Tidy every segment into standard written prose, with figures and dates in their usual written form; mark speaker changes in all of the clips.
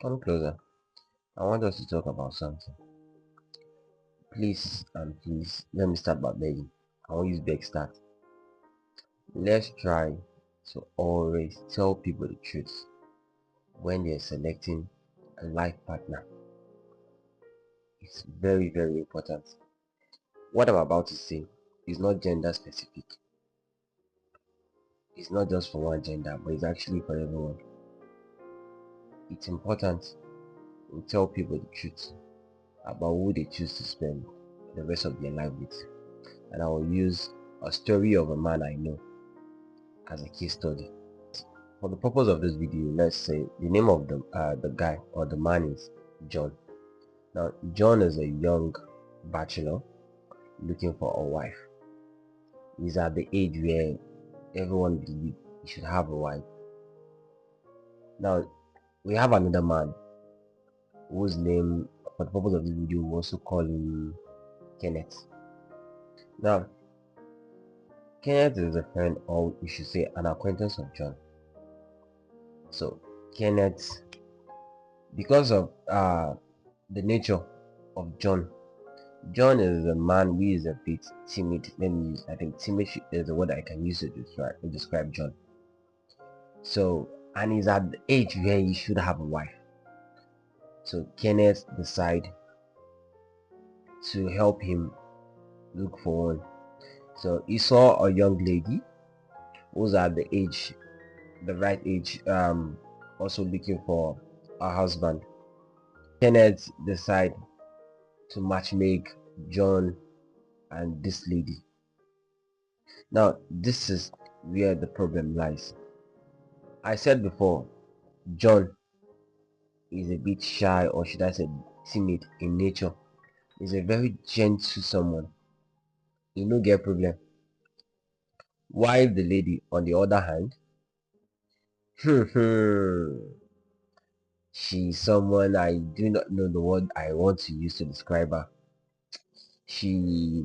Speaker 1: Come closer. I want us to talk about something. Please and please, let me start by begging. I won't use beg start. Let's try to always tell people the truth when they're selecting a life partner. It's very, very important. What I'm about to say is not gender specific. It's not just for one gender, but it's actually for everyone. It's important to tell people the truth about who they choose to spend the rest of their life with. And I will use a story of a man I know as a case study. For the purpose of this video, let's say the name of the guy or the man is John. Now, John is a young bachelor looking for a wife. He's at the age where everyone believes he should have a wife. Now, we have another man whose name, for the purpose of this video, we also call him Kenneth. Now, Kenneth is a friend, or we should say an acquaintance of John. So, Kenneth, because of the nature of John, John is a man who is a bit timid. Let me use, I think timid is the word I can use to describe John. So, and he's at the age where he should have a wife. So Kenneth decided to help him look for one. So he saw a young lady who's at the right age, also looking for a husband. Kenneth decided to matchmake John and this lady. Now, this is where the problem lies. I said before, John is a bit shy, or should I say timid in nature. He's a very gentle someone. He no get problem. While the lady, on the other hand, she's someone I do not know the word I want to use to describe her. She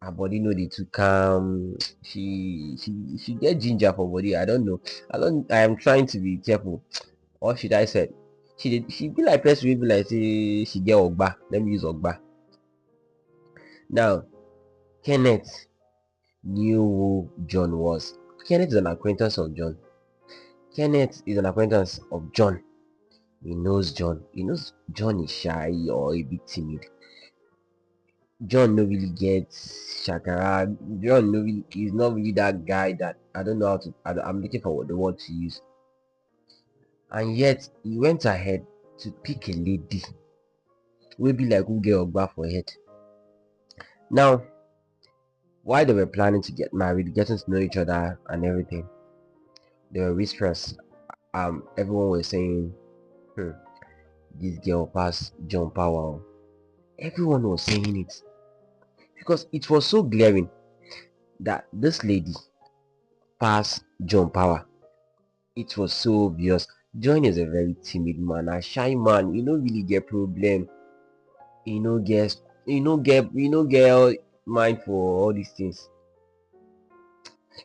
Speaker 1: her body no dey too calm. She get ginger for body. I don't know. I am trying to be careful. Or should I say she be like person wey be like say she get ogba. Let me use ogba. Now Kenneth knew who John was. Kenneth is an acquaintance of John. Kenneth is an acquaintance of John. He knows John. He knows John is shy or a bit timid. John no really gets shakara. John no really, is not really that guy that I don't know how to. I'm looking for the word to use. And yet he went ahead to pick a lady. Will be like who get ogba for head. Now, while they were planning to get married, getting to know each other and everything, they were whisperers. Everyone was saying, hmm, this girl passed John Powell. Everyone was saying it because it was so glaring that this lady passed John Power. It was so obvious. John is a very timid man, a shy man. You don't really get problem. You know get mind for all these things.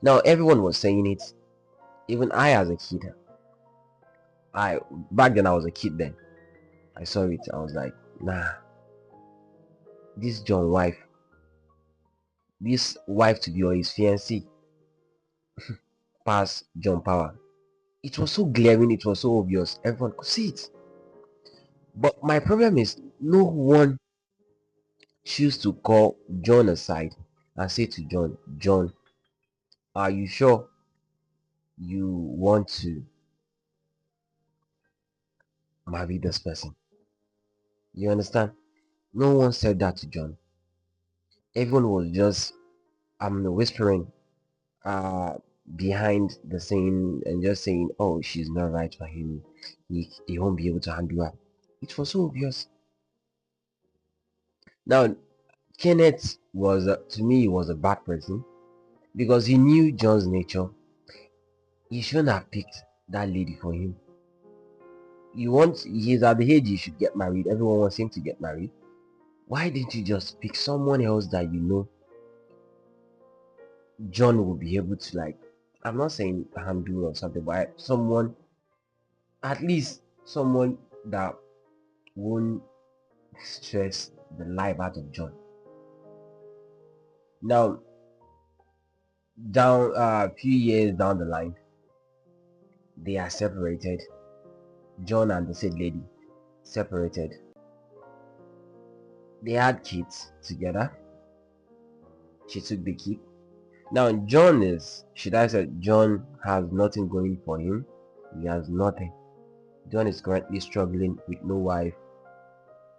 Speaker 1: Now everyone was saying it. Even I as a kid. I back then I was a kid then. I saw it. I was like, nah, this John wife, this wife to be or his fiancé pass John Power. It was so glaring, it was so obvious. Everyone could see it. But my problem is no one choose to call John aside and say to John, John, are you sure you want to marry this person? You understand? No one said that to John. Everyone was just whispering behind the scene and just saying, oh, she's not right for him. He won't be able to handle her. It was so obvious. Now, Kenneth was, to me, he was a bad person because he knew John's nature. He shouldn't have picked that lady for him. He's at the age he should get married. Everyone wants him to get married. Why didn't you just pick someone else that you know John will be able to, like, I'm not saying handle or something, but someone, at least someone that won't stress the life out of John. Now, down a few years down the line, they are separated. John and the said lady separated. They had kids together. She took the kid. Now John is, should I say, John has nothing going for him. He has nothing. John is currently struggling with no wife,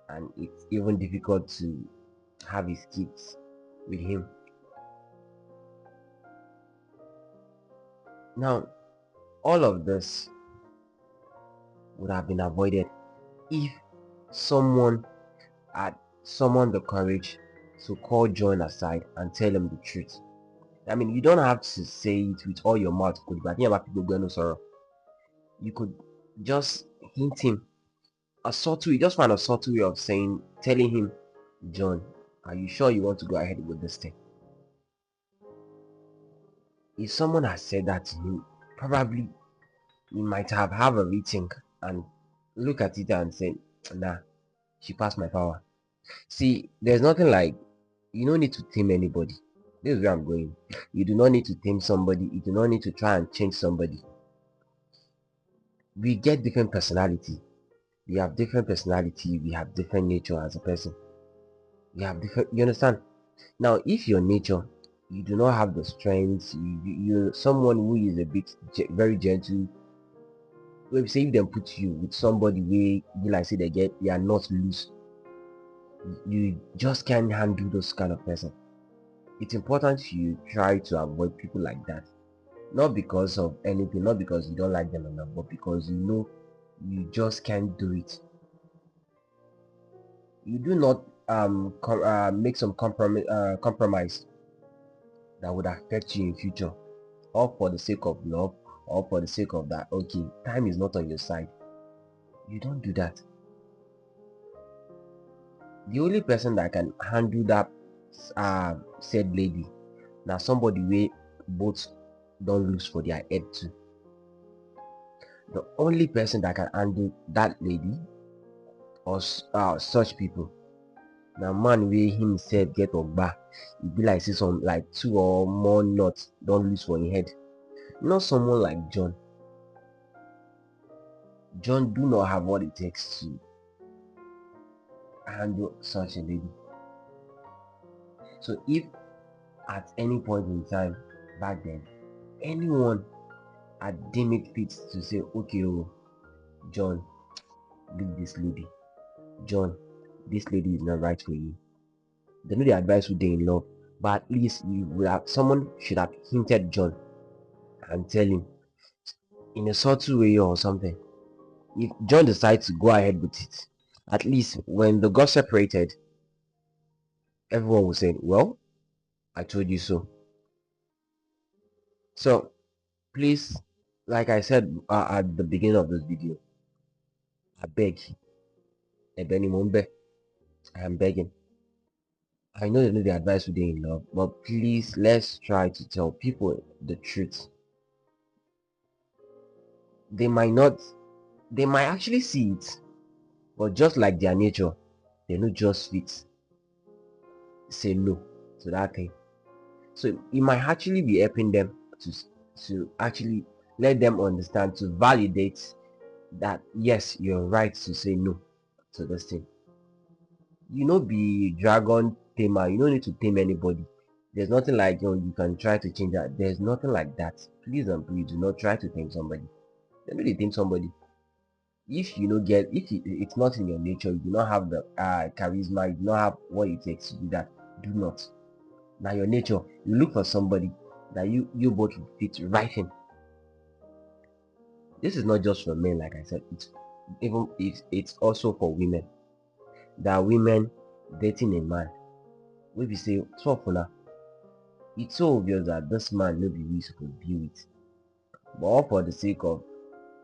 Speaker 1: and it's even difficult to have his kids with him. Now, all of this would have been avoided if someone had summoned the courage to call John aside and tell him the truth. I mean, you don't have to say it with all your mouth. You could just hint him a subtle, you just find a subtle way of saying, telling him, John, are you sure you want to go ahead with this thing? If someone has said that to him, probably he might have a rethink and look at it and say, nah, she passed my power. See, there's nothing like, you don't need to tame anybody. This is where I'm going. You do not need to tame somebody. You do not need to try and change somebody. We get different personality. We have different personality. We have different nature as a person. We have different, you understand? Now, if your nature, you do not have the strength, you're someone who is a bit very gentle. If say if them put you with somebody where you like say they are not loose, you just can't handle those kind of person. It's important you try to avoid people like that, not because of anything, not because you don't like them enough, but because you know you just can't do it. You do not make some compromise that would affect you in future, all for the sake of love, or for the sake of that, okay, time is not on your side. You don't do that. The only person that can handle that said lady, now somebody where both don't lose for their head too. The only person that can handle that lady or such people, now man where himself get ogba, it be like say some like 2 or more nuts don't lose for his head. Not someone like John. John do not have what it takes to handle such a lady. So if at any point in time back then anyone had deemed it fit to say, okay, oh, John, leave this lady. John, this lady is not right for you. They know the advice would they in love, but at least you would have, someone should have hinted John and tell him in a subtle way or something. If John decides to go ahead with it, at least when they got separated, everyone will say, well, I told you so. So please, like I said at the beginning of this video, I beg, Ebeni Mumbe, I am begging. I know they know the advice we in love, but please let's try to tell people the truth. They might not, they might actually see it, but just like their nature, they not just fit say no to that thing. So it might actually be helping them to actually let them understand, to validate that yes, you're right to say no to this thing. You know, be dragon tamer, you don't need to tame anybody. There's nothing like, you know, you can try to change that. There's nothing like that. Please and please do not try to tame somebody. Don't really tame somebody. If you don't get, if it's not in your nature, you do not have the charisma, you do not have what it takes to do that, do not. Now your nature, you look for somebody that you both will fit right in. This is not just for men, like I said, it's also for women. There are women dating a man. We say, so for now, it's so obvious that this man will be who supposed to be with. But all for the sake of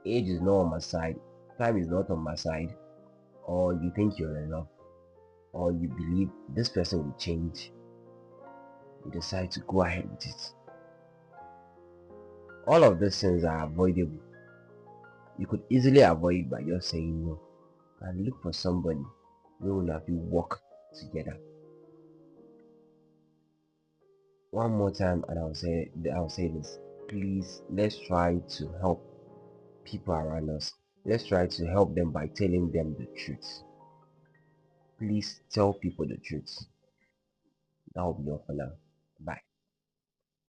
Speaker 1: age is not on my side, time is not on my side, or you think you're in love, or you believe this person will change, you decide to go ahead with it. All of these things are avoidable. You could easily avoid it by just saying no. and look for somebody we will have you work together. One more time, and I'll say this. Please, let's try to help people around us. Let's try to help them by telling them the truth. Please tell people the truth. That will be all for now. Bye.